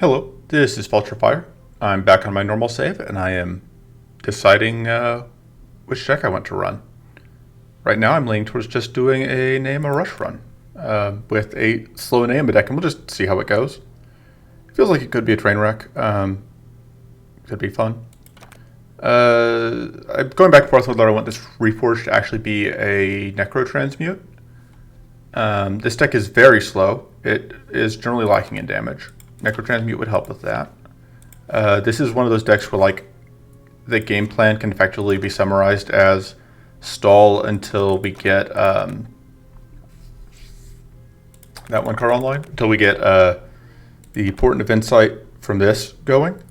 Hello, this is Vulture. I'm back on my normal save, and I am deciding which deck I want to run. Right now, I'm leaning towards just doing a Nayema rush run with a slow Nayema deck, and we'll just see how it goes. It feels like it could be a train wreck. Could be fun. I'm going back and forth whether I want this Reforged to actually be a Necro Transmute. This deck is very slow. It is generally lacking in damage. Necro Transmute would help with that. This is one of those decks where like the game plan can effectively be summarized as stall until we get that one card online, until we get the Portent of Insight from this going.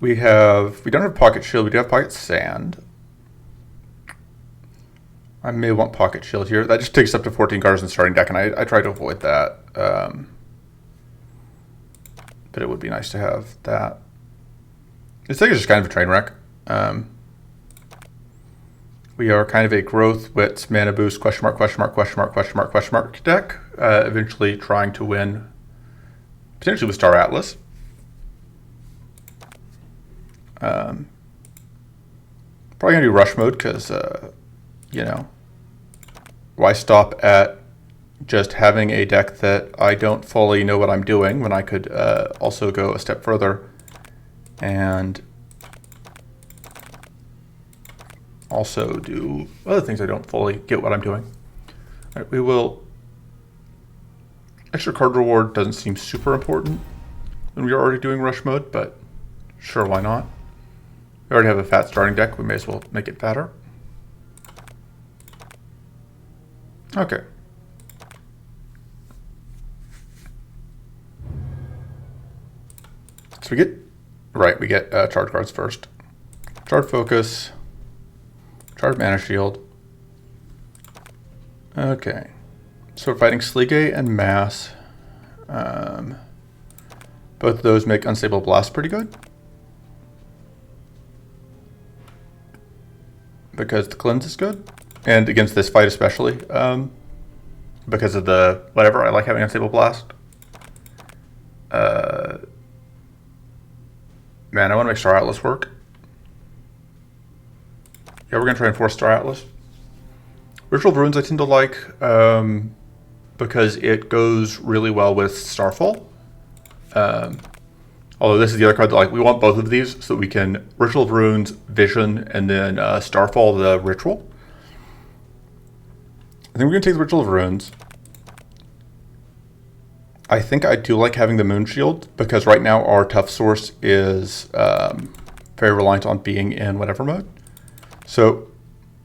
We don't have Pocket Shield, we do have Pocket Sand. I may want Pocket Shield here. That just takes up to 14 cards in the starting deck, and I try to avoid that. But it would be nice to have that. This deck is just kind of a train wreck. We are kind of a growth, wits, mana boost, question mark deck. Eventually trying to win, potentially with Star Atlas. Probably gonna do rush mode because you know, why stop at just having a deck that I don't fully know what I'm doing when I could also go a step further and also do other things I don't fully get what I'm doing. All right, we will. Extra card reward doesn't seem super important when we are already doing rush mode, but sure, why not? We already have a fat starting deck. We may as well make it fatter. Okay. So we get charge cards first. Charge Focus, charge Mana Shield. Okay. So we're fighting Slige and Mass. Both of those make Unstable Blast pretty good, because the cleanse is good. And against this fight especially, because of the whatever, I like having Unstable Blast. Man, I want to make Star Atlas work. Yeah, we're going to try and force Star Atlas. Ritual of Runes I tend to like because it goes really well with Starfall. Although this is the other card that like we want both of these so that we can Ritual of Runes, Vision, and then Starfall the Ritual. I think we're going to take the Ritual of Runes. I think I do like having the Moon Shield, because right now our Tough Source is very reliant on being in whatever mode. So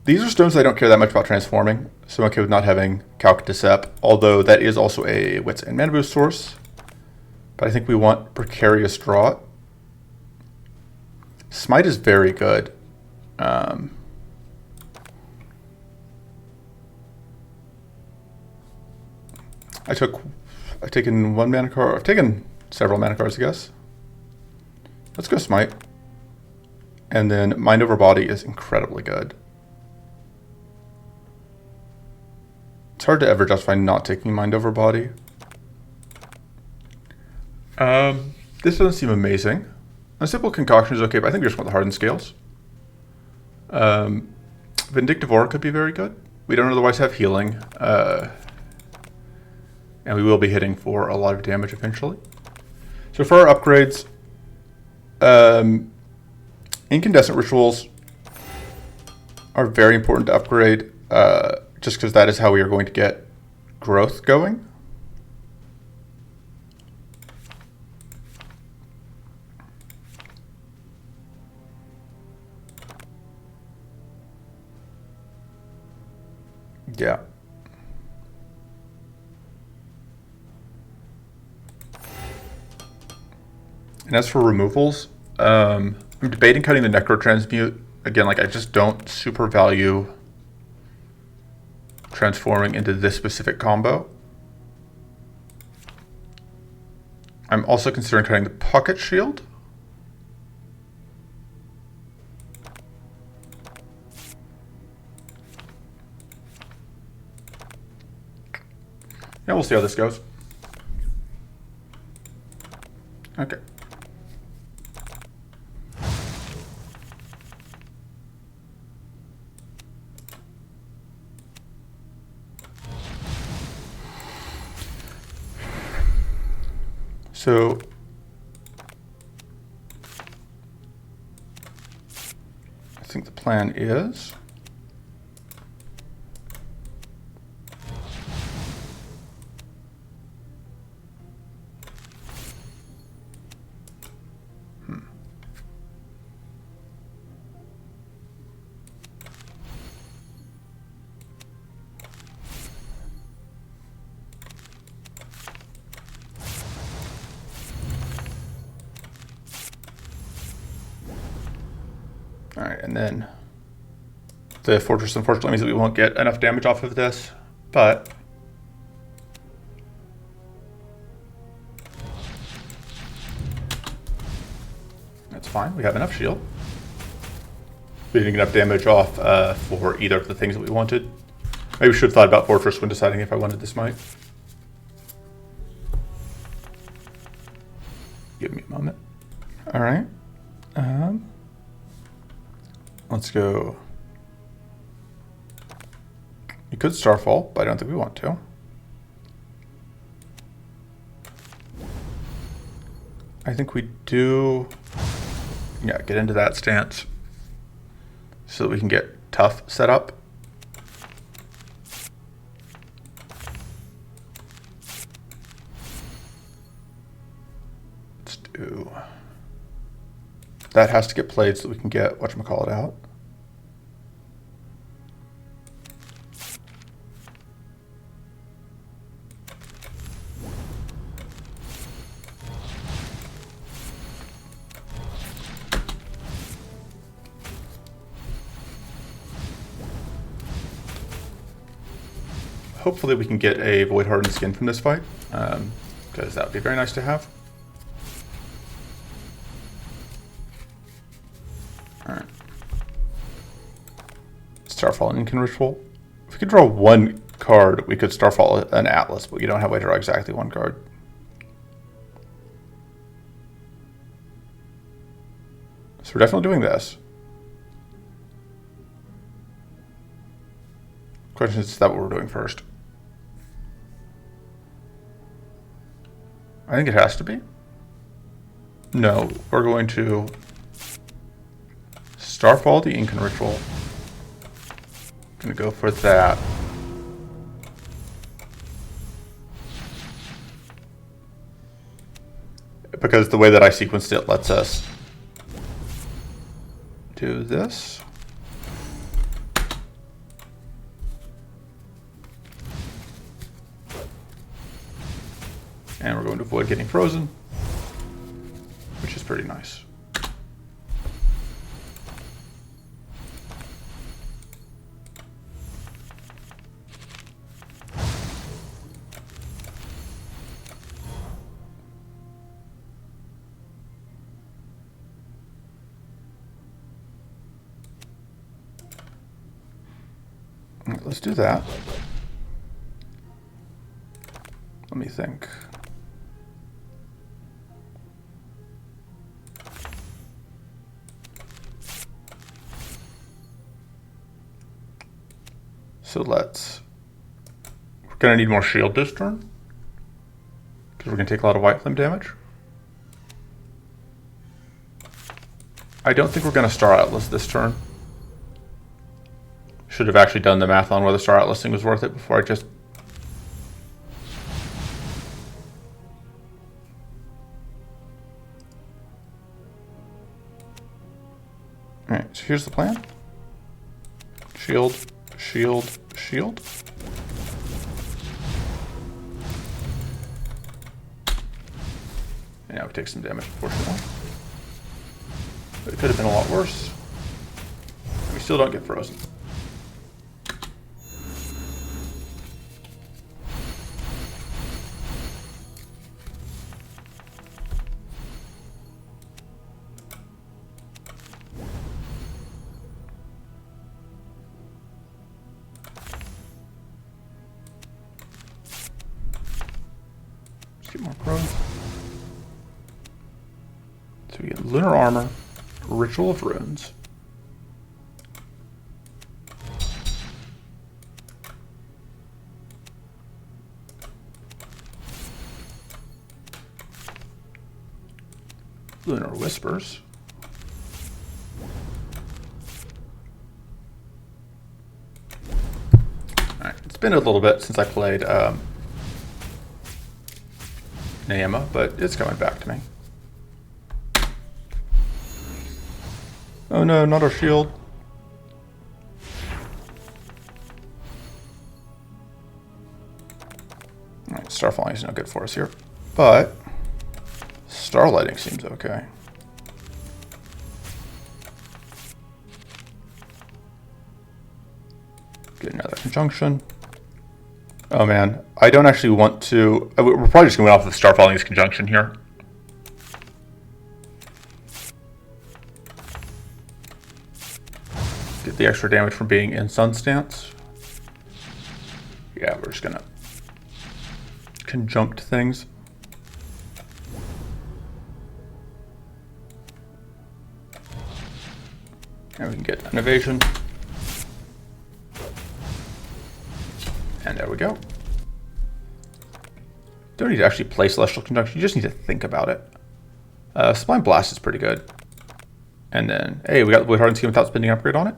these are stones I don't care that much about transforming, so I'm okay with not having Calc Decep, although that is also a Wits and Mana Boost source. But I think we want Precarious Draught. Smite is very good. I've taken one mana card. I've taken several mana cards, I guess. Let's go Smite. And then Mind Over Body is incredibly good. It's hard to ever justify not taking Mind Over Body. This doesn't seem amazing. A Simple Concoction is okay, but I think we just want the Hardened Scales. Vindictive Aura could be very good. We don't otherwise have healing. And we will be hitting for a lot of damage eventually. So for our upgrades, Incandescent Rituals are very important to upgrade, just because that is how we are going to get growth going. Yeah. And as for removals, I'm debating cutting the Necro Transmute. Again, like I just don't super value transforming into this specific combo. I'm also considering cutting the Pocket Shield. Yeah, we'll see how this goes. Okay. So I think the plan is all right, and then the fortress unfortunately means that we won't get enough damage off of this, but that's fine. We have enough shield. We didn't get enough damage off for either of the things that we wanted. Maybe we should have thought about fortress when deciding if I wanted this might. Give me a moment. All right. Let's go. You could Starfall, but I don't think we want to. I think we do, yeah, get into that stance so that we can get tough set up. Let's do, that has to get played so that we can get whatchamacallit out. Hopefully we can get a Void Hardened skin from this fight, because that would be very nice to have. Alright. Starfall and Incan Ritual. If we could draw one card, we could Starfall an Atlas, but you don't have a way to draw exactly one card. So we're definitely doing this. Question is that what we're doing first? I think it has to be. No, we're going to Starfall the Incan Ritual. Gonna go for that. Because the way that I sequenced it lets us do this. And we're going to avoid getting frozen, which is pretty nice. All right, let's do that. Let me think. So we're gonna need more shield this turn, because we're gonna take a lot of White Flame damage. I don't think we're gonna Star Atlas this turn. Should have actually done the math on whether Star Atlas thing was worth it before I just... Alright, so here's the plan. Shield, shield, shield. And now we take some damage, unfortunately. But it could have been a lot worse. We still don't get frozen. Get more prone. Lunar Armor, Ritual of Runes. Lunar Whispers. Alright, it's been a little bit since I played Nayema, but it's coming back to me. Oh no, not our shield. Alright, Starfalling is no good for us here, but Starlighting seems okay. Get another conjunction. Oh man, I don't actually want to... We're probably just going off of Starfalling's conjunction here. Get the extra damage from being in Sun Stance. Yeah, we're just going to conjunct things. And we can get an evasion. And there we go. Don't need to actually play Celestial Conjunction, you just need to think about it. Sublime Blast is pretty good. And then, hey, we got the Blade Hardened Skin without spending an upgrade on it.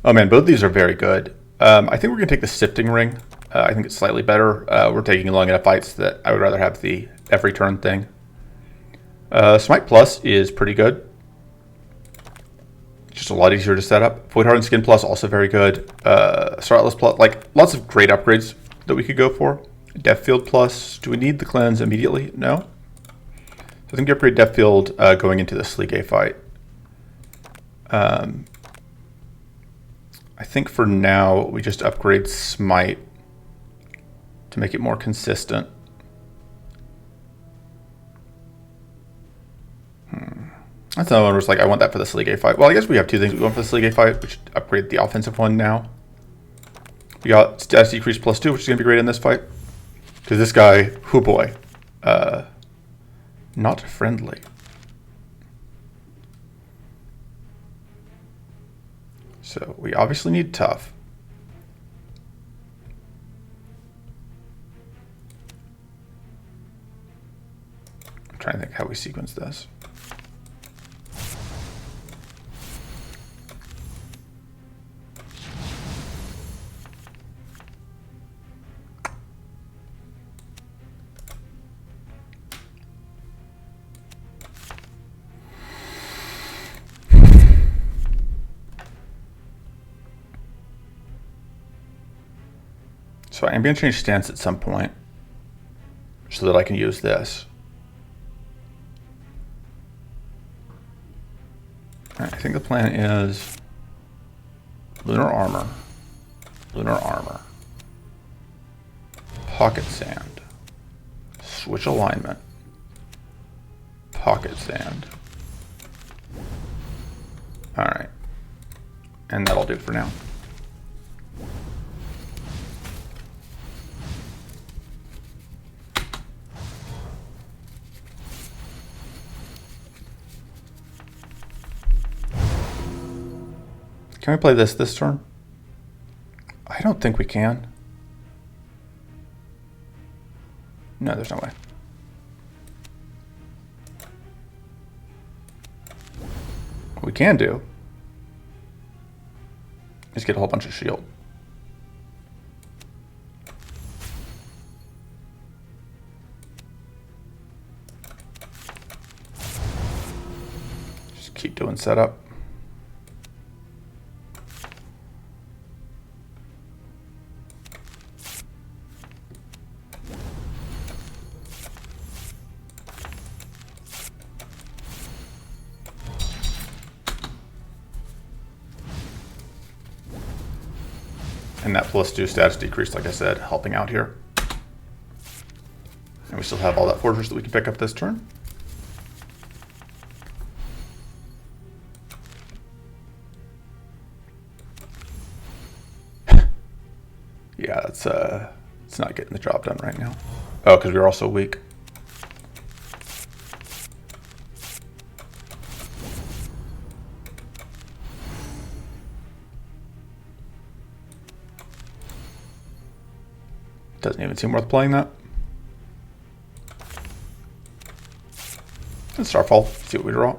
Oh man, both these are very good. I think we're going to take the Sifting Ring. I think it's slightly better. We're taking long enough fights that I would rather have the every turn thing. Smite Plus is pretty good. Just a lot easier to set up. Void Hardened Skin Plus, also very good. Startless Plus, like lots of great upgrades that we could go for. Depth Field Plus, do we need the cleanse immediately? No. I think you upgrade Depth Field going into the Sleek A fight. I think for now we just upgrade Smite to make it more consistent. That's another one where it's like, I want that for the Sleek A fight. Well, I guess we have two things we want for the Sleek A fight. We should upgrade the offensive one now. We got Status Decrease +2, which is going to be great in this fight. Because this guy, oh boy, not friendly. So we obviously need tough. I'm trying to think how we sequence this. So I'm going to change stance at some point so that I can use this. All right, I think the plan is Lunar Armor, Pocket Sand, switch alignment, Pocket Sand. All right, and that'll do for now. Can we play this turn? I don't think we can. No, there's no way. What we can do is get a whole bunch of shield. Just keep doing setup. And that +2 status decrease, like I said, helping out here. And we still have all that fortress that we can pick up this turn. Yeah, it's not getting the job done right now. Oh, because we were also weak. Doesn't even seem worth playing that. And Starfall, see what we draw.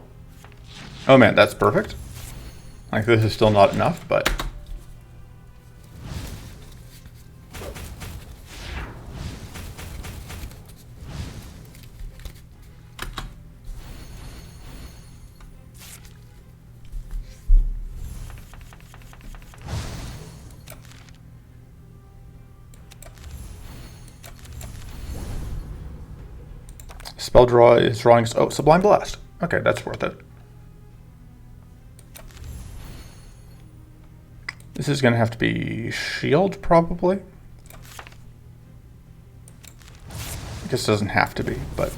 Oh man, that's perfect. Like, this is still not enough, but... Spell draw is drawing... Oh, Sublime Blast. Okay, that's worth it. This is going to have to be Shield, probably. I guess it doesn't have to be, but...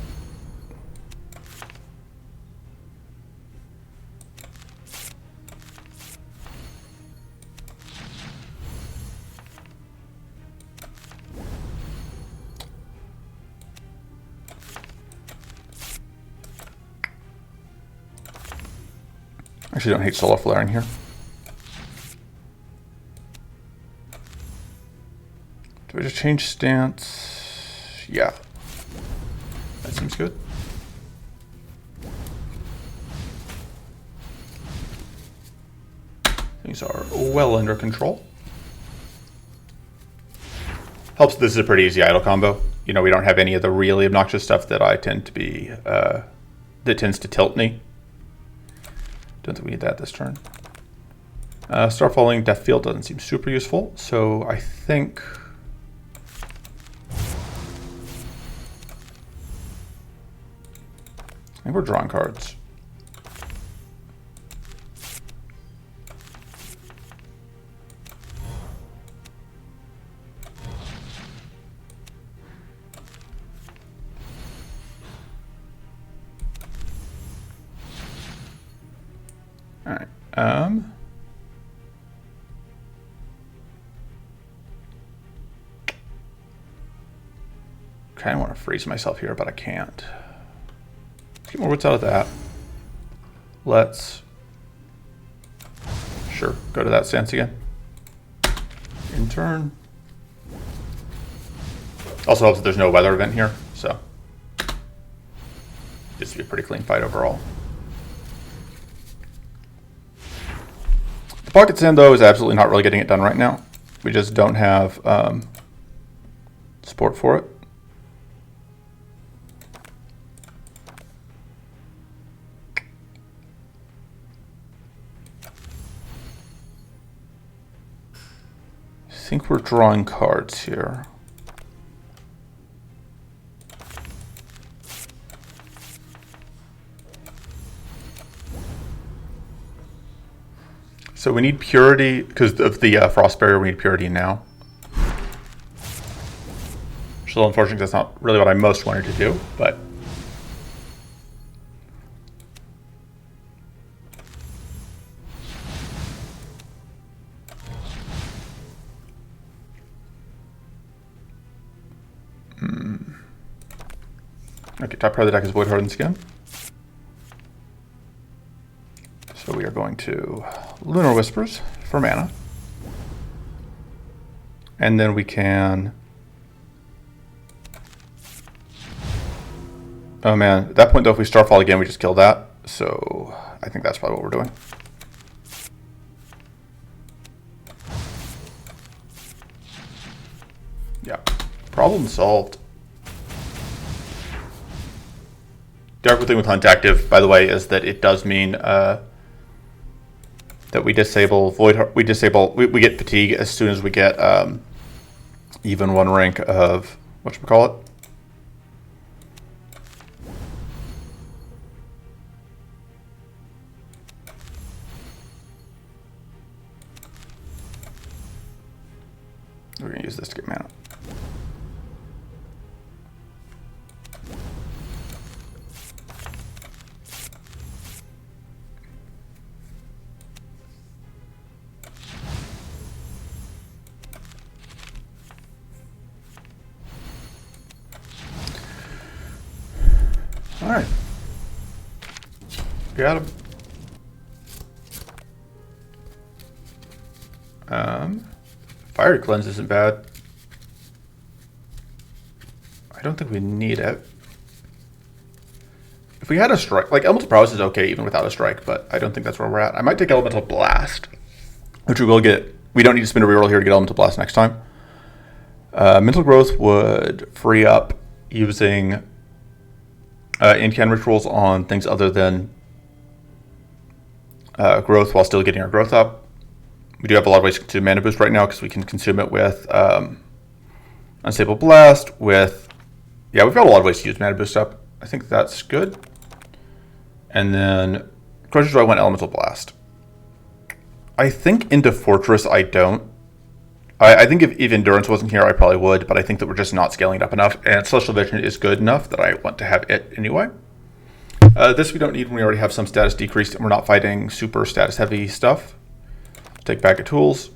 Actually, don't hate Solar Flaring here. Do I just change stance? Yeah. That seems good. Things are well under control. Helps this is a pretty easy idle combo. You know, we don't have any of the really obnoxious stuff that I tend to be, that tends to tilt me. Don't think we need that this turn. Starfalling Death Field doesn't seem super useful, so I think we're drawing cards. All right. Kind of want to freeze myself here, but I can't. Let's get more wits out of that. Let's, sure, go to that stance again. In turn. Also helps that there's no weather event here, so this would be a pretty clean fight overall. The Pocket Sand, though, is absolutely not really getting it done right now. We just don't have support for it. I think we're drawing cards here. So we need Purity, because of the Frost Barrier, we need Purity now. Which is a little unfortunate, that's not really what I most wanted to do, but... Okay, top part of the deck is Void Hardened Skin. So we are going to Lunar Whispers for mana. And then we can... Oh man, at that point though, if we Starfall again, we just kill that. So I think that's probably what we're doing. Yeah, problem solved. The other thing with Hunt Active, by the way, is that it does mean that we disable we get fatigue as soon as we get even one rank of whatchamacallit. We're gonna use this to get mana. All right, got him. Fiery Cleanse isn't bad. don't think we need it. If we had a strike, like Elemental Prowess is okay even without a strike, but I don't think that's where we're at. I might take Elemental Blast, which we will get. We don't need to spend a reroll here to get Elemental Blast next time. Mental Growth would free up using in-can rituals on things other than growth while still getting our growth up. We do have a lot of ways to consume Mana Boost right now because we can consume it with Unstable Blast, with... Yeah, we've got a lot of ways to use Mana Boost up. I think that's good. And then, question is, do I want Elemental Blast? I think into Fortress I don't. I think if Endurance wasn't here, I probably would, but I think that we're just not scaling it up enough, and Celestial Vision is good enough that I want to have it anyway. This we don't need when we already have some status decreased and we're not fighting super status heavy stuff. Take Bag of Tools.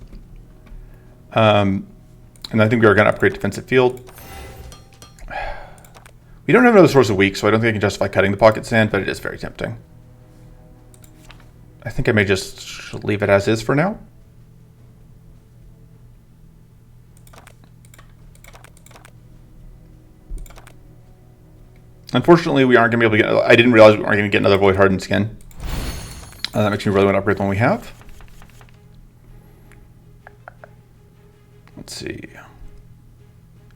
And I think we are going to upgrade Defensive Field. We don't have another source of weak, so I don't think I can justify cutting the Pocket Sand, but it is very tempting. I think I may just leave it as is for now. Unfortunately, we aren't going to be able to get... I didn't realize we weren't going to get another Void Hardened Skin. That makes me really want to upgrade the one we have. Let's see.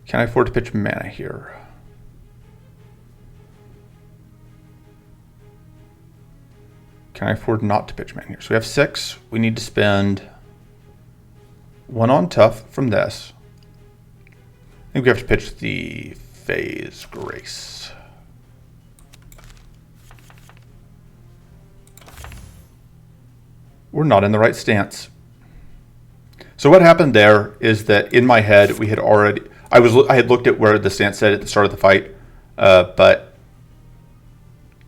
Can I afford to pitch mana here? Can I afford not to pitch mana here? So we have 6. We need to spend 1 on Tough from this. I think we have to pitch the Phase Grace. We're not in the right stance. So what happened there is that in my head we had already... I had looked at where the stance said at the start of the fight, but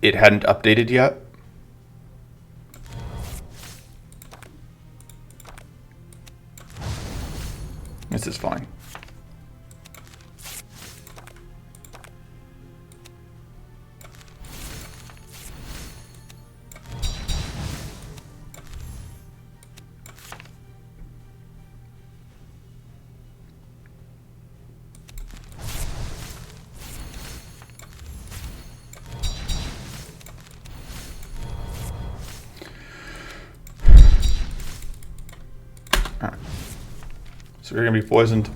it hadn't updated yet. This is fine. So you're going to be poisoned.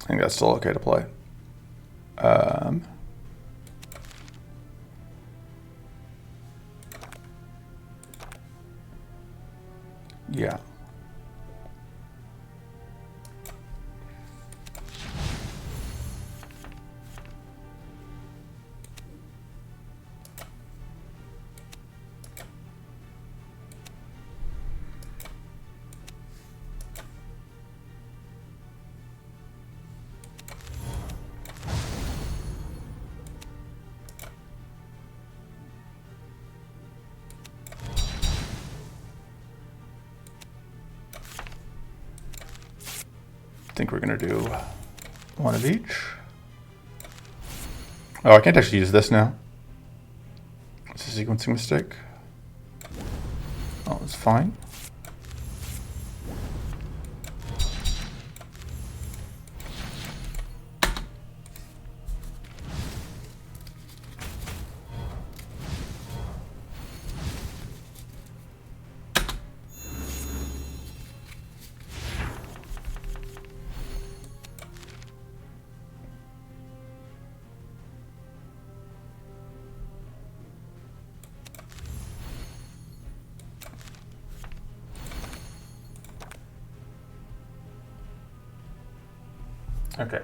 I think that's still okay to play. Yeah. I think we're going to do 1 of each. Oh, I can't actually use this now. It's a sequencing mistake. Oh, it's fine. Okay,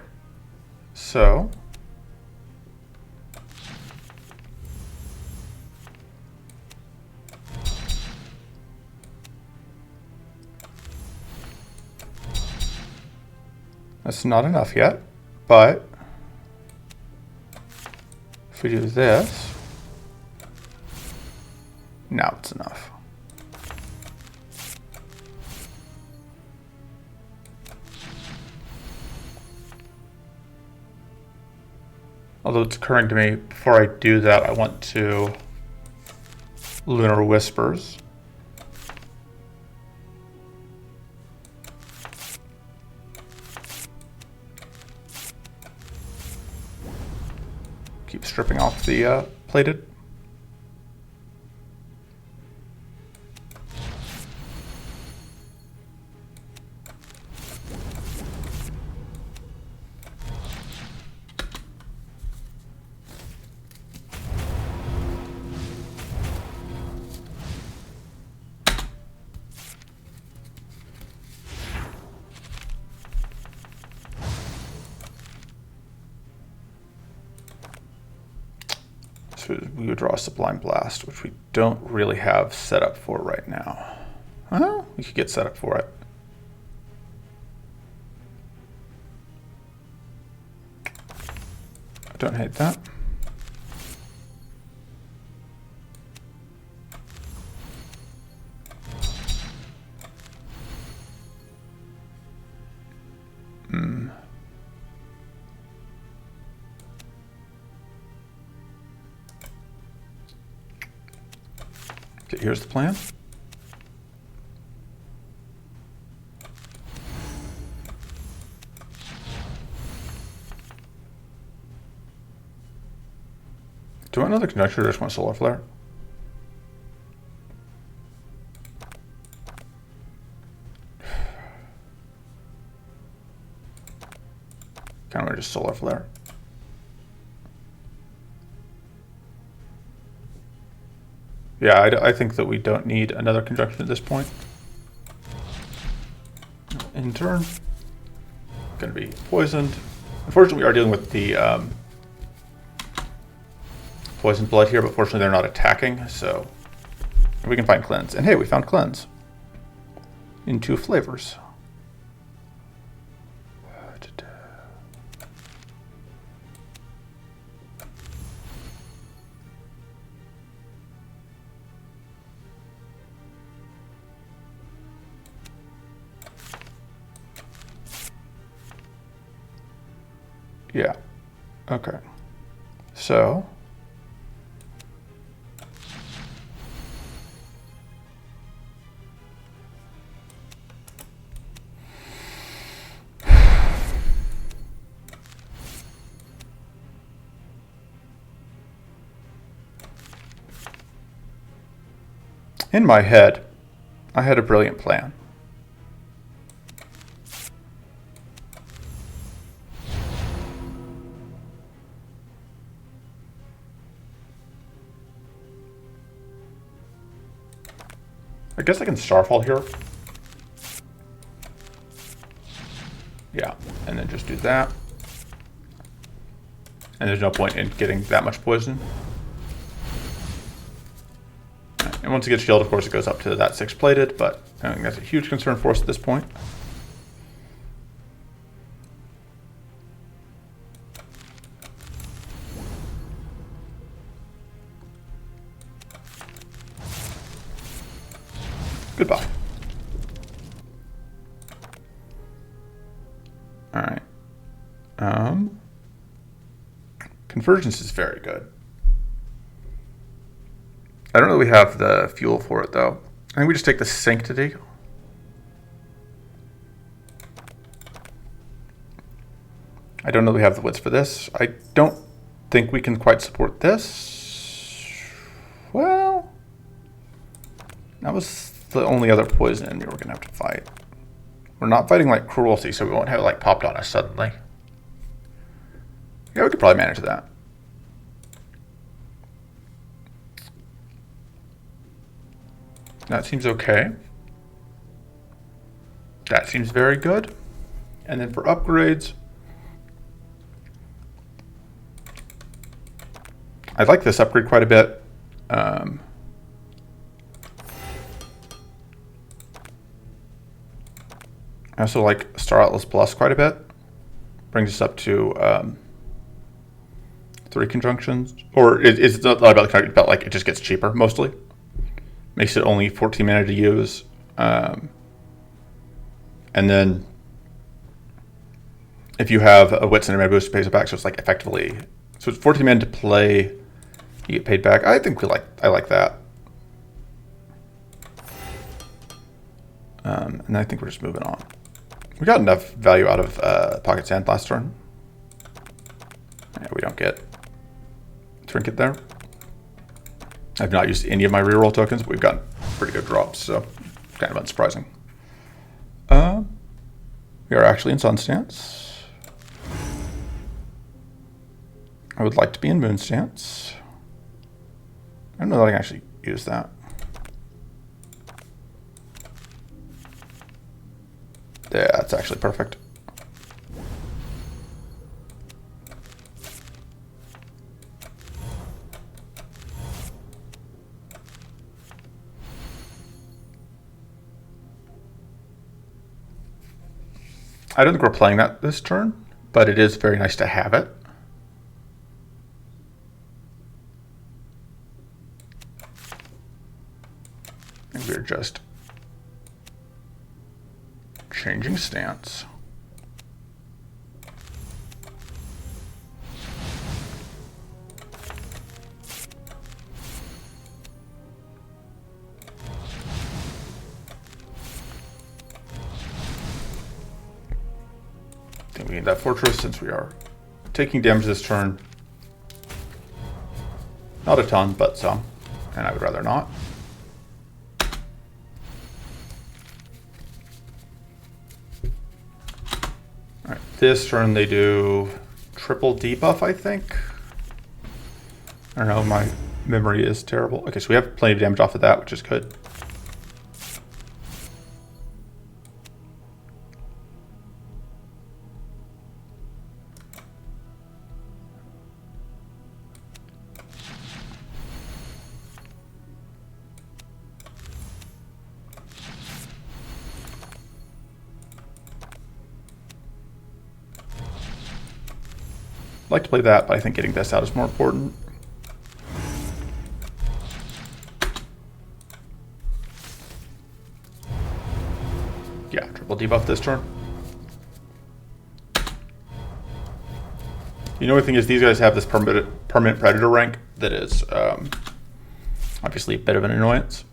so that's not enough yet, but if we do this, now it's enough. Although it's occurring to me, before I do that, I want to Lunar Whispers. Keep stripping off the plated. We would draw a Sublime Blast, which we don't really have set up for right now. Well, we could get set up for it. I don't hate that. Okay, here's the plan. Do I want another conjunction or just want Solar Flare? Kind of just Solar Flare. Yeah, I think that we don't need another conjunction at this point. In turn, going to be poisoned. Unfortunately, we are dealing with the poisoned blood here, but fortunately they're not attacking, so we can find Cleanse. And hey, we found Cleanse in 2 flavors. Yeah, okay. So, in my head, I had a brilliant plan. I guess I can Starfall here. Yeah, and then just do that. And there's no point in getting that much poison. And once it gets healed, of course, it goes up to that 6 plated, but I think that's a huge concern for us at this point. Goodbye. All right. Convergence is very good. I don't really have the fuel for it, though. I think we just take the Sanctity. I don't know that we have the wits for this. I don't think we can quite support this. Well, that was the only other poison enemy we're going to have to fight. We're not fighting like Cruelty, so we won't have it like popped on us suddenly. Yeah, we could probably manage that. That seems okay. That seems very good. And then for upgrades, I like this upgrade quite a bit. I also like Star Atlas Plus quite a bit. Brings us up to 3 conjunctions. Or it's not about the conjunction, but like it just gets cheaper mostly. Makes it only 14 mana to use. And then if you have a Wits and a Red Boost, it pays it back, so it's like effectively So it's 14 mana to play. You get paid back. I think I like that. And I think we're just moving on. We got enough value out of Pocket Sand last turn. Yeah, we don't get Trinket there. I've not used any of my reroll tokens, but we've gotten pretty good drops, so kind of unsurprising. We are actually in Sun stance. I would like to be in Moon stance. I don't know that I can actually use that. Yeah, that's actually perfect. I don't think we're playing that this turn, but it is very nice to have it. And we're just changing stance. I think we need that fortress since we are taking damage this turn. Not a ton, but some, and I would rather not. All right, this turn they do triple debuff, I think. I don't know, my memory is terrible. Okay, so we have plenty of damage off of that, which is good. I'd like to play that, but I think getting this out is more important. Yeah, triple debuff this turn. The only thing is these guys have this permanent predator rank that is obviously a bit of an annoyance.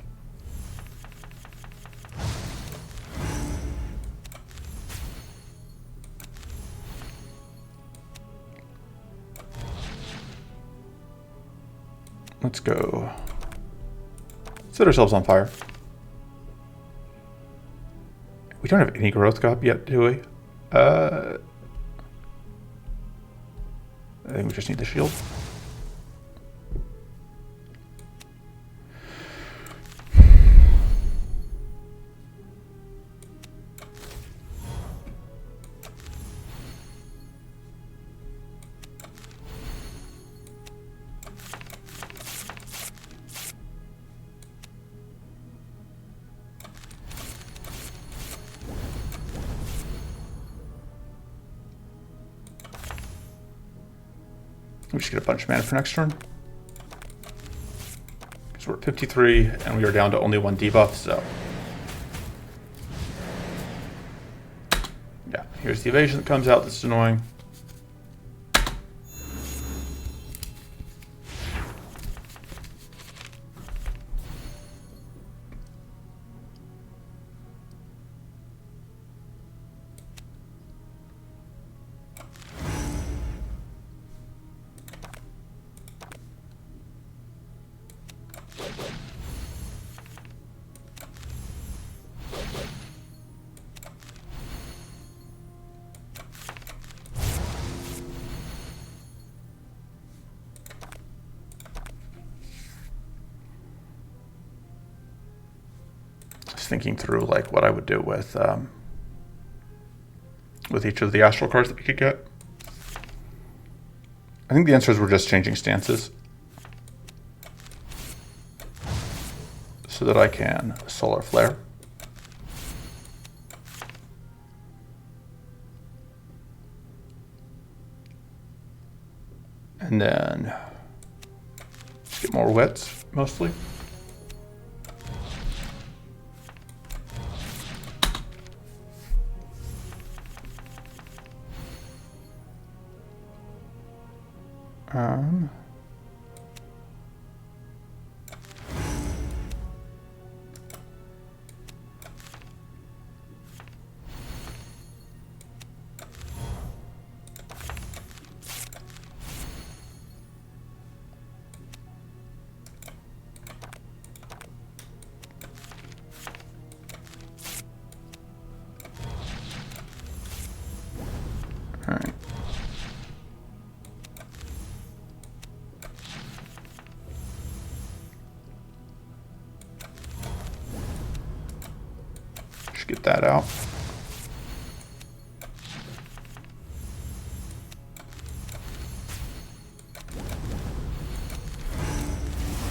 Let's go set ourselves on fire. We don't have any growth gop yet, do we? I think we just need the shield. We just get a bunch of mana for next turn. So we're at 53, and we are down to only one debuff, so. Yeah, here's the evasion that comes out that's annoying. Thinking through like what I would do with each of the Astral cards that we could get. I think the answer is we're just changing stances so that I can Solar Flare. And then just get more wets mostly. Um, all right. Just get that out.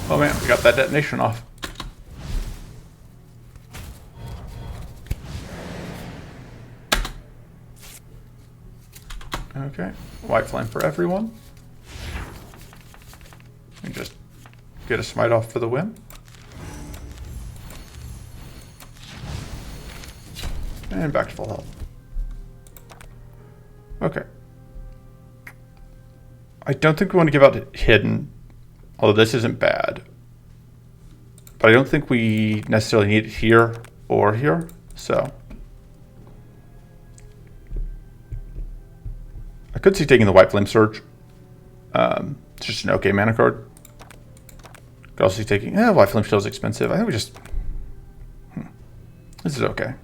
Oh man, we got that detonation off. Okay, white flame for everyone. And just get a smite off for the win. And back to full health. Okay. I don't think we want to give out hidden, although this isn't bad. But I don't think we necessarily need it here or here, so. I could see taking the White Flame Surge. It's just an okay mana card. Could also see taking, White Flame Shield is expensive. I think we just, this is okay.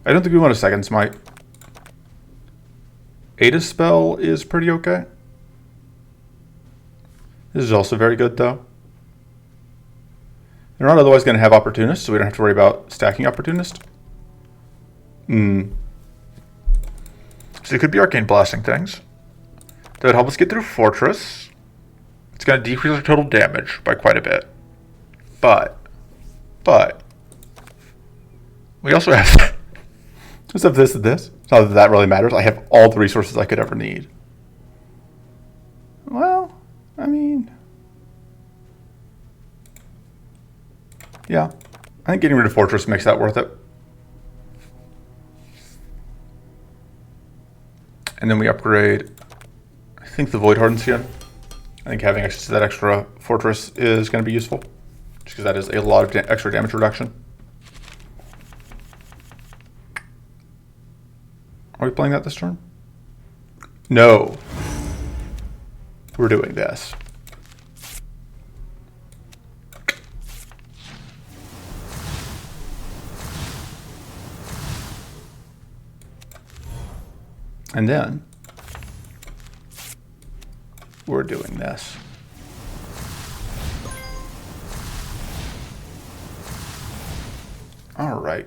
I don't think we want a second smite. Ada's spell is pretty okay. This is also very good though. They're not otherwise going to have Opportunist, so we don't have to worry about stacking Opportunist. So it could be Arcane Blasting things. That would help us get through Fortress. It's going to decrease our total damage by quite a bit. But, we also have, just have this and this. Not that that really matters. I have all the resources I could ever need. Well, I mean, yeah. I think getting rid of Fortress makes that worth it. And then we upgrade, I think, the Void Hardened Skin. I think having access to that extra Fortress is going to be useful. Just because that is a lot of extra damage reduction. Are we playing that this turn? No. We're doing this. And then we're doing this. All right.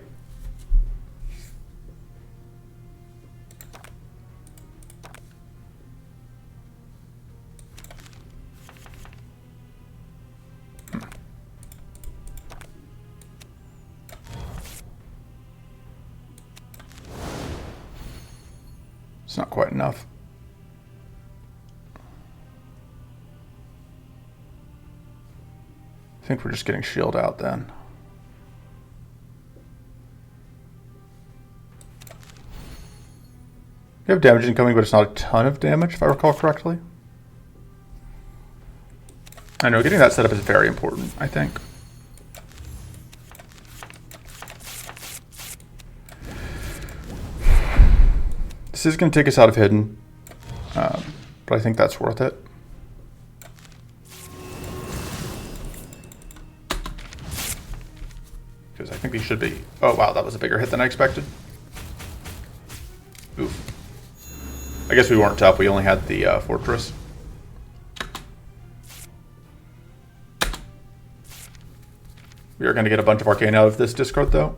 It's not quite enough. I think we're just getting shield out then. We have damage incoming, but it's not a ton of damage, if I recall correctly. I know, getting that set up is very important, I think. This is going to take us out of hidden, but I think that's worth it. Because I think these should be... Oh, wow, that was a bigger hit than I expected. Oof. I guess we weren't up. We only had the Fortress. We are going to get a bunch of Arcane out of this discard, though.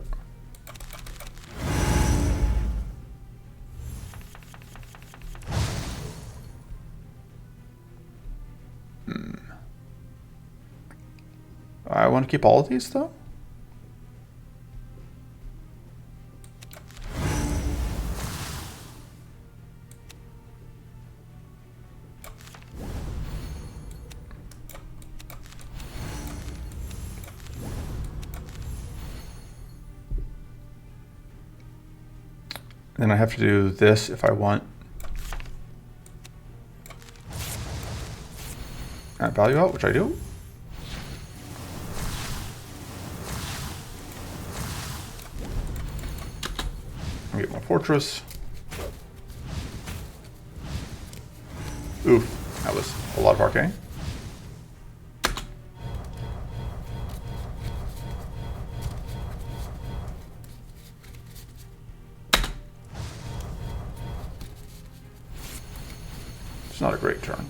I want to keep all of these, though. Then I have to do this if I want. Add value out, which I do. I get more fortress. Oof, that was a lot of arcane. It's not a great turn.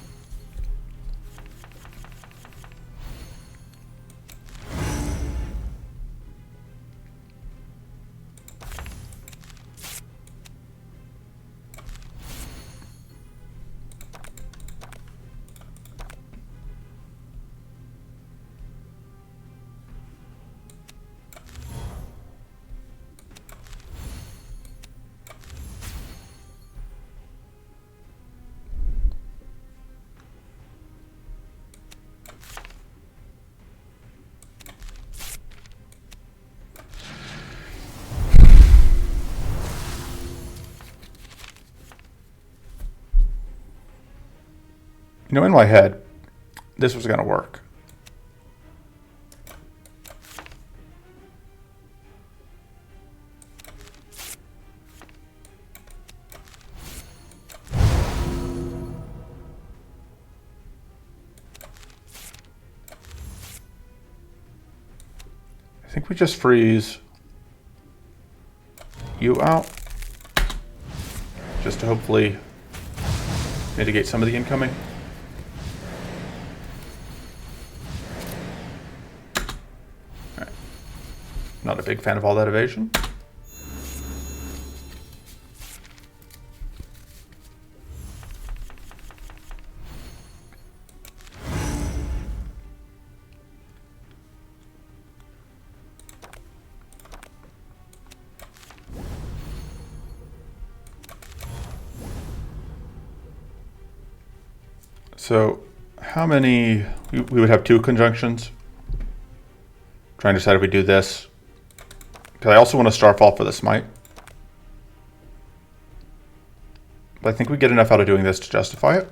You know, in my head, this was going to work. I think we just freeze you out, just to hopefully mitigate some of the incoming. Not a big fan of all that evasion. So how many, we would have 2 conjunctions. Trying to decide if we do this. Because I also want to Starfall for the Smite. But I think we get enough out of doing this to justify it.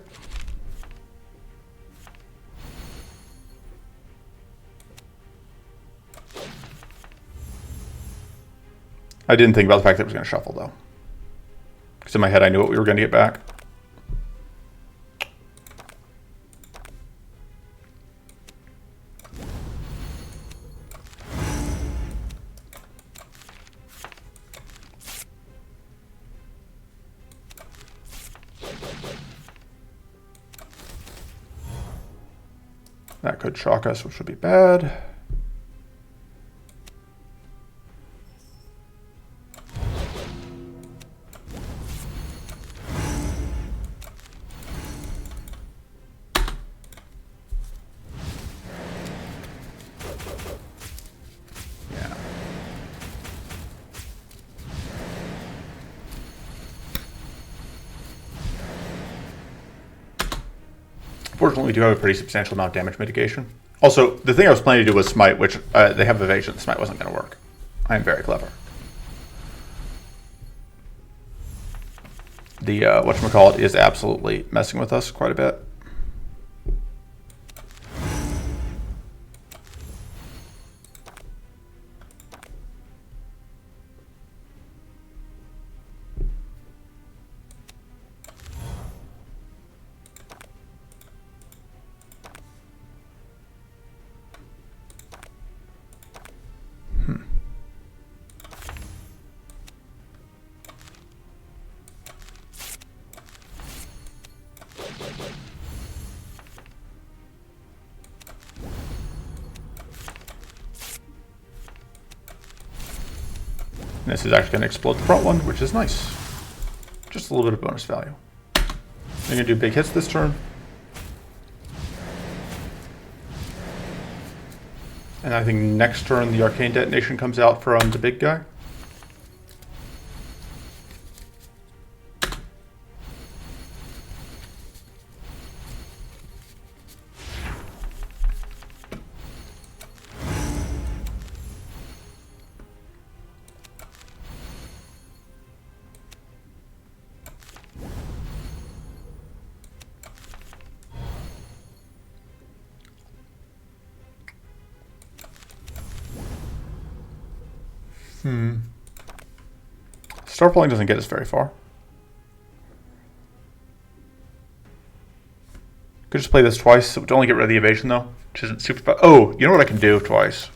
I didn't think about the fact that it was going to shuffle, though. Because in my head I knew what we were going to get back. That could shock us, which would be bad. Yeah. Fortunately, we do have a pretty substantial amount of damage mitigation. Also, the thing I was planning to do was Smite, which they have evasion. Smite wasn't going to work. I am very clever. The whatchamacallit is absolutely messing with us quite a bit. This is actually going to explode the front one, which is nice. Just a little bit of bonus value. We're going to do big hits this turn. And I think next turn the Arcane Detonation comes out from the big guy. Star pulling doesn't get us very far. Could just play this twice to only get rid of the evasion though, which isn't super fun. Oh, you know what I can do twice?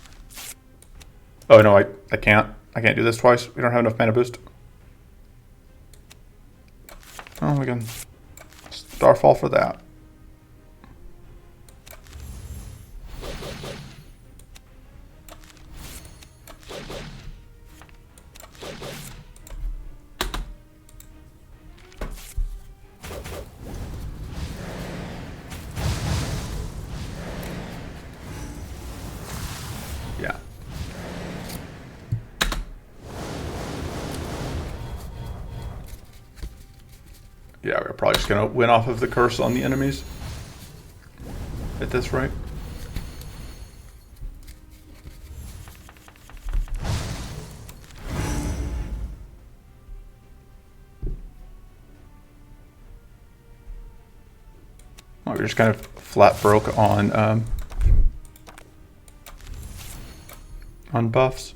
Oh no, I can't. I can't do this twice. We don't have enough mana boost. Oh, we can Starfall for that. Yeah. Yeah, we're probably just gonna win off of the curse on the enemies at this rate. Oh, we're just kind of flat broke on buffs.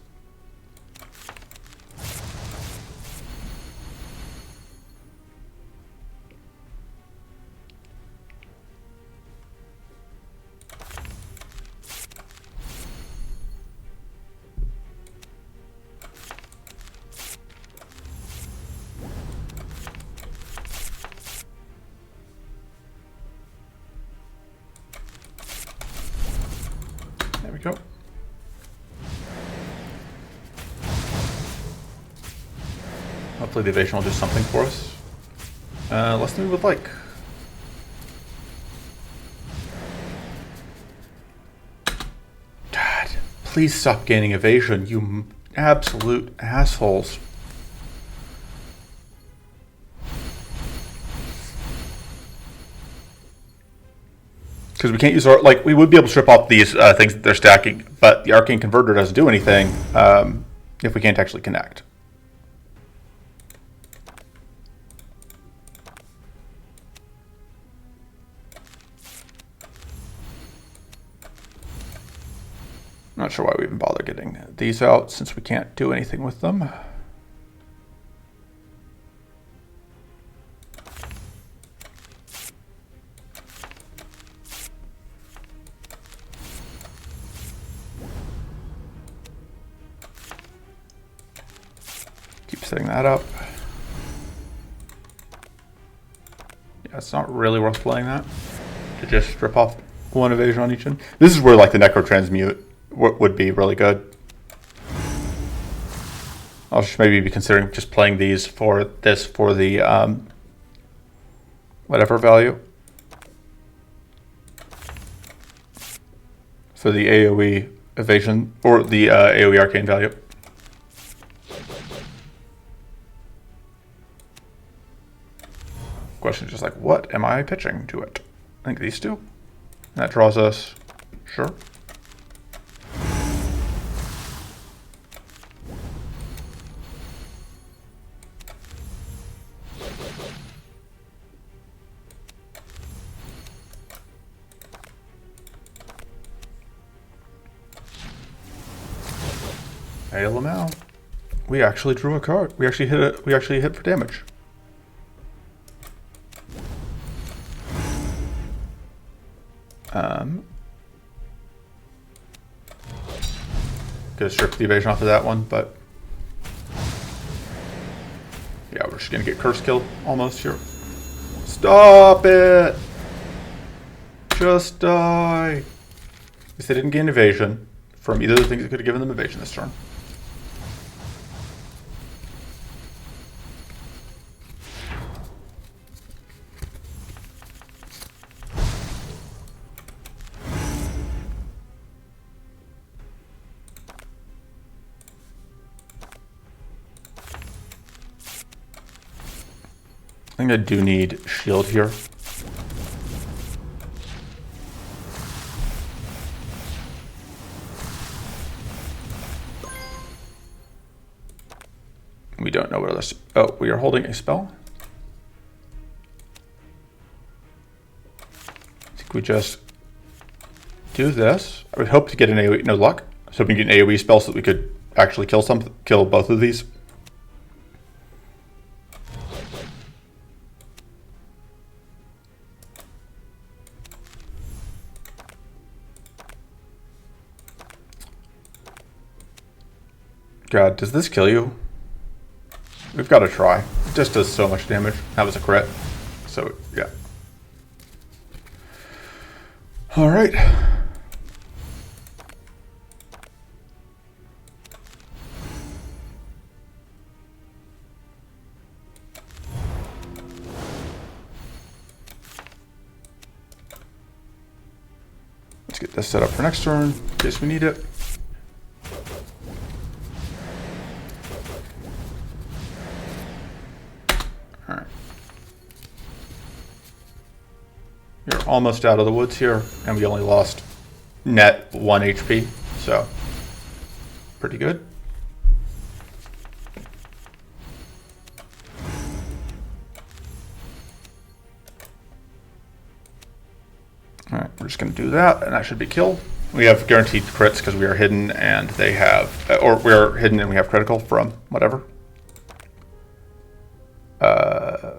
There we go. Hopefully the evasion will do something for us. Less than we would like. God, please stop gaining evasion, you absolute assholes. Because we can't use our, like, we would be able to strip off these things that they're stacking, but the Arcane Converter doesn't do anything if we can't actually connect. Not sure why we even bother getting these out since we can't do anything with them. Keep setting that up. Yeah, it's not really worth playing that. To just strip off one evasion on each end. This is where like the Necro Transmute would be really good. I'll just maybe be considering just playing these for this for the whatever value. For the AoE evasion or the AoE arcane value. Question is just like, what am I pitching to it? I think these two. That draws us. Sure. Hail them out. We actually drew a card. We actually hit it. We actually hit for damage. Could have stripped the evasion off of that one, but yeah, we're just gonna get curse kill almost here. Stop it! Just die. At least they didn't gain evasion from either of the things that could have given them evasion this turn. I think I do need shield here. We don't know what other... Oh, we are holding a spell. I think we just do this. I would hope to get an AoE... No luck. I was hoping to get an AoE spell so that we could actually kill both of these. God, does this kill you? We've got to try. It just does so much damage. That was a crit. So, yeah. All right. Let's get this set up for next turn, in case we need it. Alright. You're almost out of the woods here, and we only lost net 1 HP, so pretty good. Alright, we're just going to do that, and that should be kill. We have guaranteed crits because we are hidden, and they have, or we are hidden and we have critical from whatever.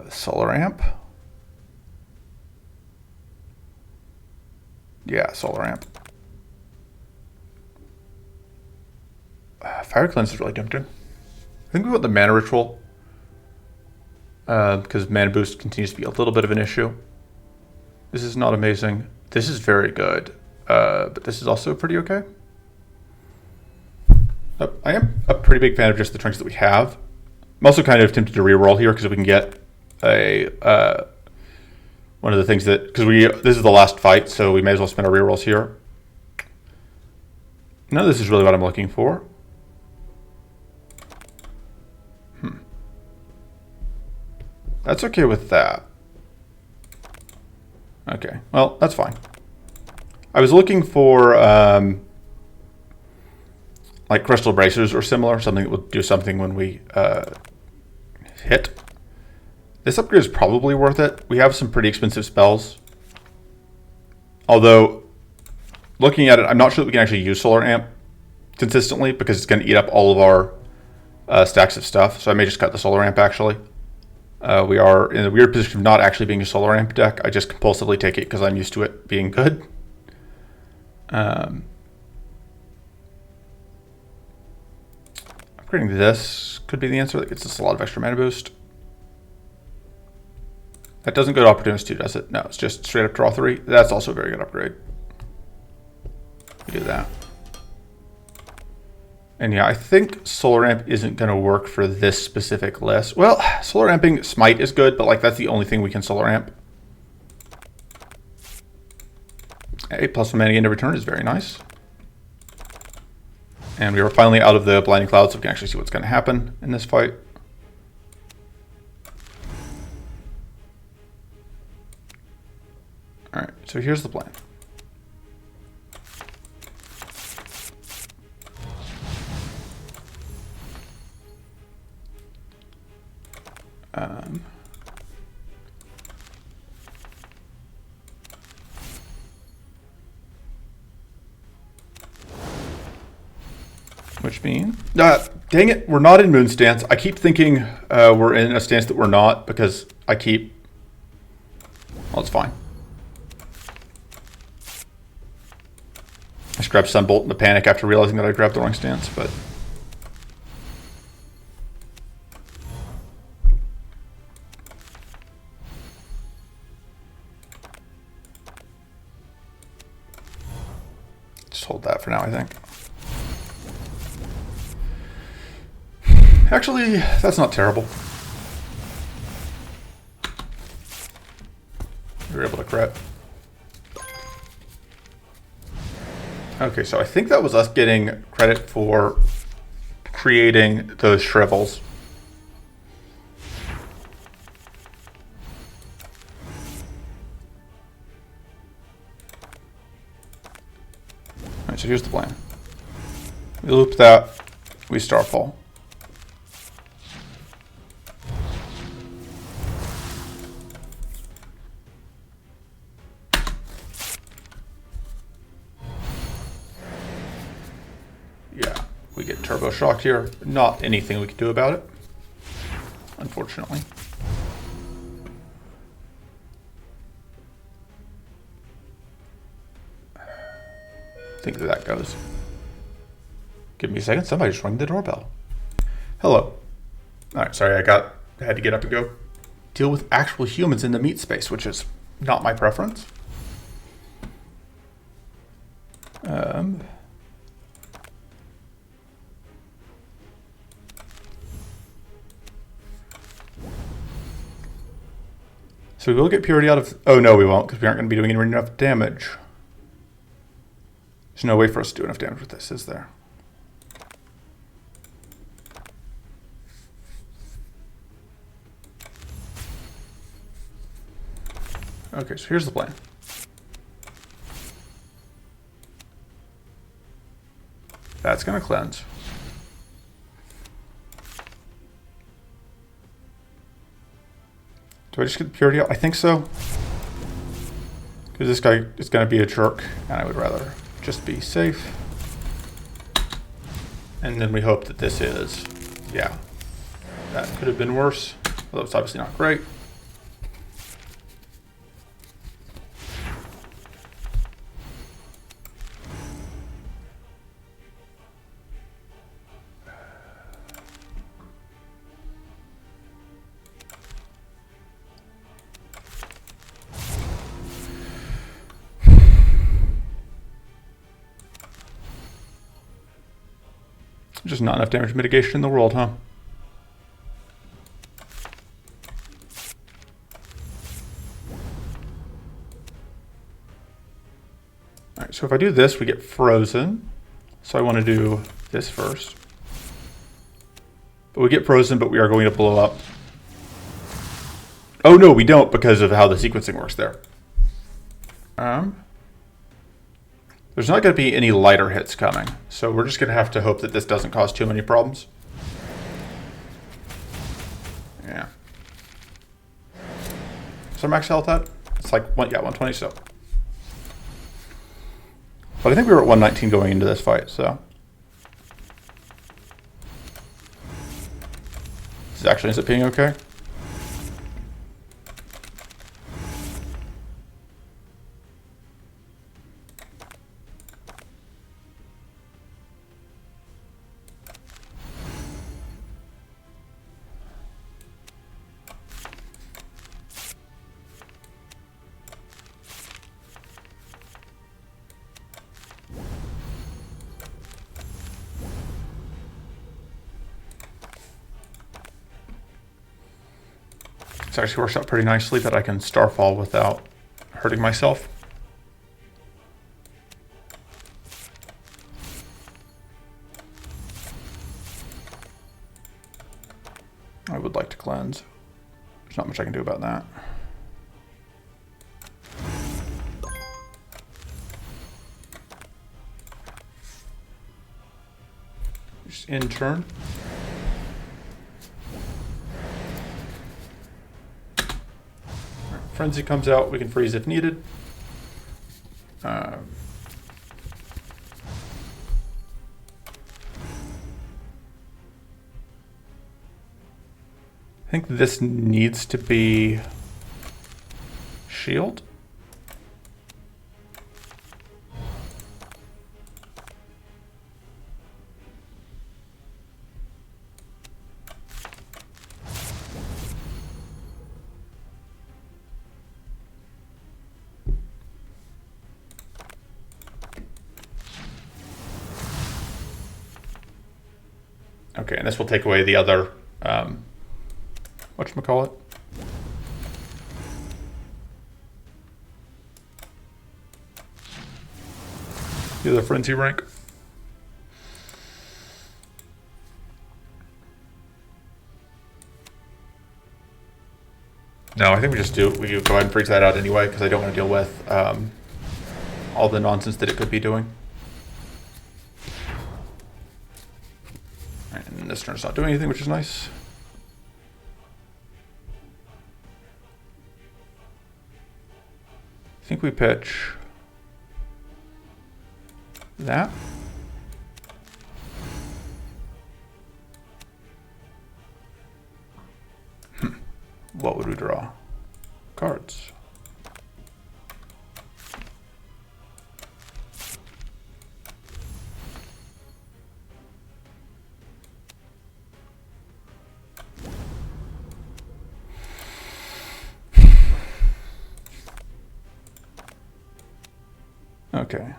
Solar amp. Yeah, solar amp. Fire cleanse is really tempting. I think we want the mana ritual because mana boost continues to be a little bit of an issue. This is not amazing. This is very good, but this is also pretty okay. I am a pretty big fan of just the trinks that we have. I'm also kind of tempted to reroll here because if we can get a one of the things that, because this is the last fight, so we may as well spend our rerolls here. None of this is really what I'm looking for. That's okay with that. Okay, well, that's fine. I was looking for like crystal bracers or similar, something that would do something when we hit. This upgrade is probably worth it. We have some pretty expensive spells. Although, looking at it, I'm not sure that we can actually use Solar Amp consistently because it's going to eat up all of our stacks of stuff. So I may just cut the Solar Amp, actually. We are in a weird position of not actually being a Solar Amp deck. I just compulsively take it because I'm used to it being good. Upgrading this could be the answer. That gets us a lot of extra mana boost. That doesn't go to Opportunist 2, does it? No, it's just straight up draw 3. That's also a very good upgrade. We do that. And yeah, I think Solar Amp isn't going to work for this specific list. Well, Solar Amping Smite is good, but like that's the only thing we can Solar Amp. 8+ mana gain every turn is very nice. And we are finally out of the Blinding Cloud, so we can actually see what's going to happen in this fight. Alright, so here's the plan. Which means, dang it, we're not in Moon stance. I keep thinking we're in a stance that we're not because I keep, well, it's fine. I just grabbed Sunbolt in a panic after realizing that I grabbed the wrong stance, but just hold that for now, I think. Actually, that's not terrible. We were able to crit. Okay, so I think that was us getting credit for creating those shrivels. Alright, so here's the plan. We loop that, we Starfall. We get turbo shocked here. Not anything we can do about it, unfortunately. I think that goes. Give me a second. Somebody just rang the doorbell. Hello. All right, sorry, I had to get up and go deal with actual humans in the meat space, which is not my preference. So we will get purity out of... Oh, no, we won't, because we aren't going to be doing enough damage. There's no way for us to do enough damage with this, is there? Okay, so here's the plan. That's going to cleanse. Do I just get the purity out? I think so. Because this guy is going to be a jerk, and I would rather just be safe. And then we hope that this is... Yeah. That could have been worse, although it's obviously not great. Just not enough damage mitigation in the world, huh? Alright, so if I do this, we get frozen. So I want to do this first. But we get frozen, but we are going to blow up. Oh no, we don't, because of how the sequencing works there. There's not going to be any lighter hits coming, so we're just going to have to hope that this doesn't cause too many problems. Yeah. So max health at? It's like, yeah, 120 still. But I think we were at 119 going into this fight, so. This actually ends up being okay. It's actually works out pretty nicely that I can starfall without hurting myself. I would like to cleanse. There's not much I can do about that. Just in turn. Frenzy comes out, we can freeze if needed. I think this needs to be shield. Okay, and this will take away the other, whatchamacallit? The other frenzy rank. No, I think we go ahead and freeze that out anyway, because I don't want to deal with all the nonsense that it could be doing. And this turn's not doing anything, which is nice. I think we pitch that. what would we draw? Cards. Okay.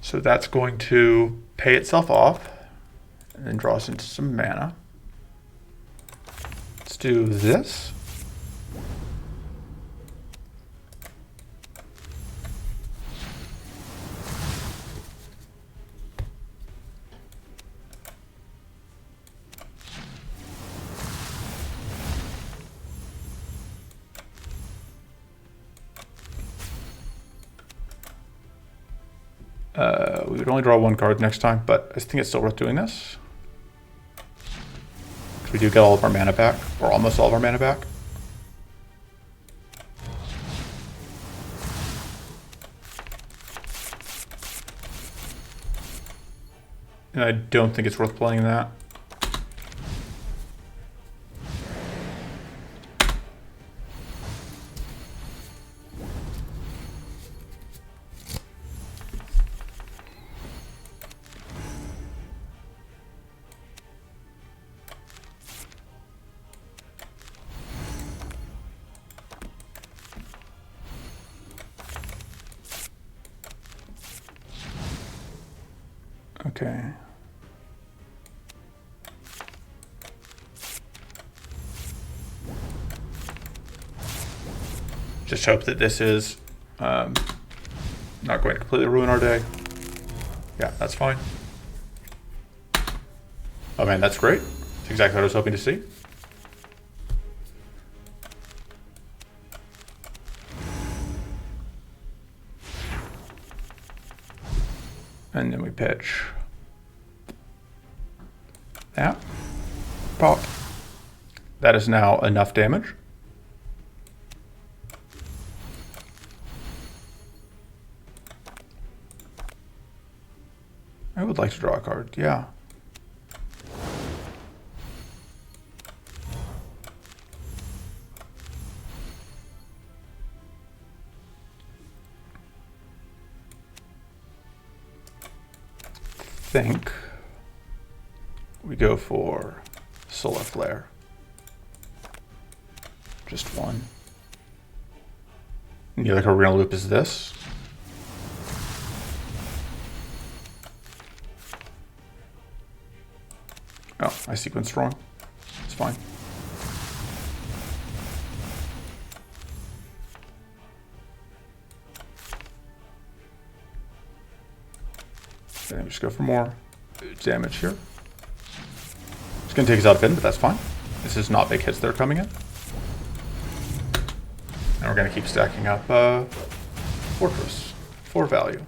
So that's going to pay itself off and then draw us into some mana. Let's do this. We would only draw one card next time, but I think it's still worth doing this. Because we do get all of our mana back, or almost all of our mana back. And I don't think it's worth playing that. Okay. Just hope that this is not going to completely ruin our day. Yeah, that's fine. Oh man, that's great. That's exactly what I was hoping to see. And then we pitch that. Pop. That is now enough damage. I would like to draw a card, yeah. Think we go for Solar Flare. Just one. And the other card we're gonna loop is this. Oh, I sequenced wrong. It's fine. Okay, just go for more damage here. It's gonna take us out a bit, but that's fine. This is not big hits that are coming in. And we're gonna keep stacking up Fortress for value.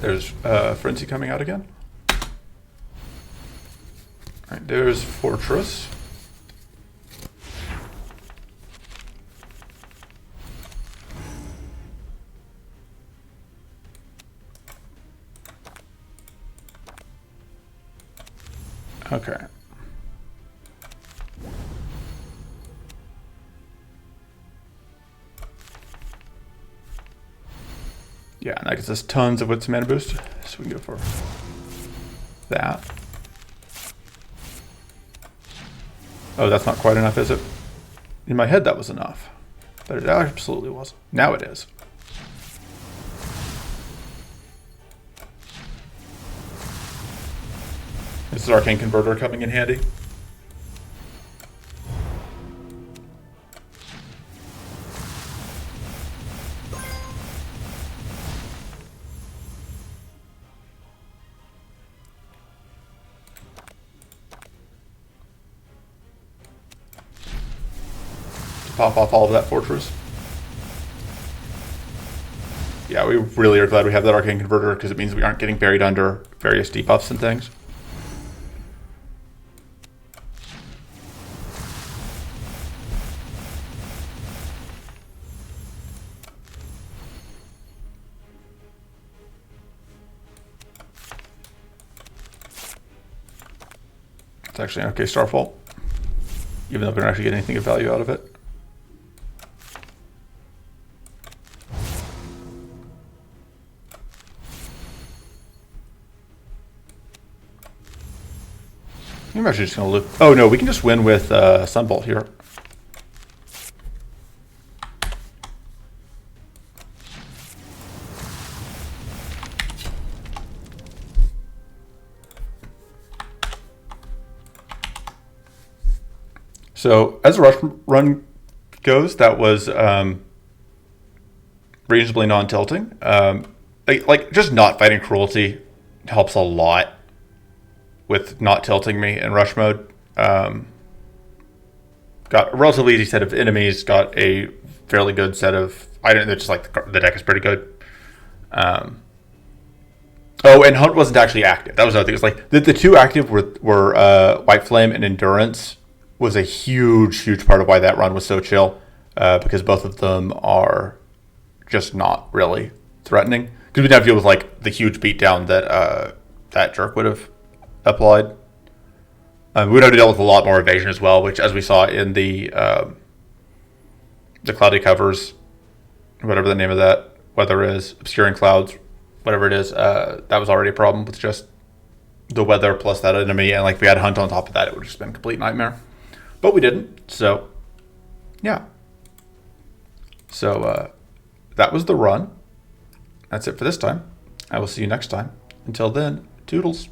There's Frenzy coming out again. Alright, there's Fortress. Okay. Yeah, and that gives us tons of wits mana boost, so we can go for that. Oh, that's not quite enough, is it? In my head, that was enough, but it absolutely wasn't. Now it is. This is Arcane Converter coming in handy. pop off all of that fortress. Yeah, we really are glad we have that arcane converter because it means we aren't getting buried under various debuffs and things. It's actually an okay starfall, even though we don't actually get anything of value out of it. I'm actually just going to loop. Oh no, we can just win with Sunbolt here. So as a rush run goes, that was reasonably non-tilting. Like just not fighting cruelty helps a lot with not tilting me in rush mode. Got a relatively easy set of enemies, got a fairly good set of items. Just like the deck is pretty good. Oh, and Hunt wasn't actually active. That was another thing. It's like the two active were White Flame and Endurance was a huge part of why that run was so chill, because both of them are just not really threatening. Because we didn't have to deal with like the huge beatdown that that jerk would have applied. We would have to deal with a lot more evasion as well, which, as we saw in the cloudy covers, whatever the name of that weather is, obscuring clouds, whatever it is, that was already a problem with just the weather plus that enemy, and like if we had Hunt on top of that, it would have just been a complete nightmare. But we didn't, so yeah. So that was the run. That's it for this time. I will see you next time. Until then, toodles.